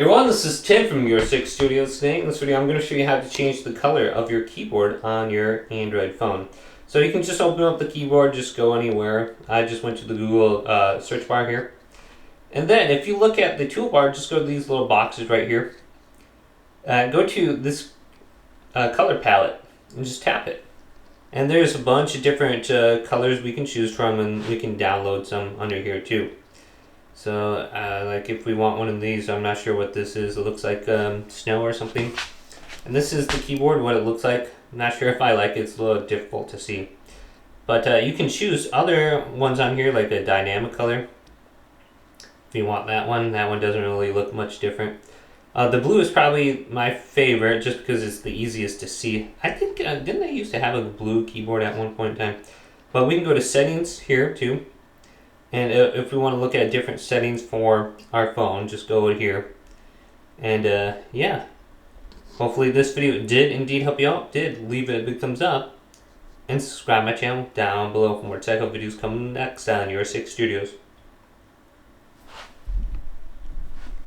Hey everyone, this is Tim from Your 6 Studios. Today in this video I'm going to show you how to change the color of your keyboard on your Android phone. So you can just open up the keyboard, just go anywhere. I just went to the Google search bar here. And then if you look at the toolbar, just go to these little boxes right here. Go to this color palette and just tap it. And there's a bunch of different colors we can choose from, and we can download some under here too. So like if we want one of these, I'm not sure what this is. It looks like snow or something. And this is the keyboard, what it looks like. I'm not sure if I like it. It's a little difficult to see. But you can choose other ones on here, like a dynamic color. If you want that one doesn't really look much different. The blue is probably my favorite just because it's the easiest to see. I think, didn't they used to have a blue keyboard at one point in time? But we can go to settings here too. And if we want to look at different settings for our phone, just go here. And yeah, hopefully this video did indeed help you out. Leave it a big thumbs up. And subscribe my channel down below for more tech videos coming next on Your 6 Studios.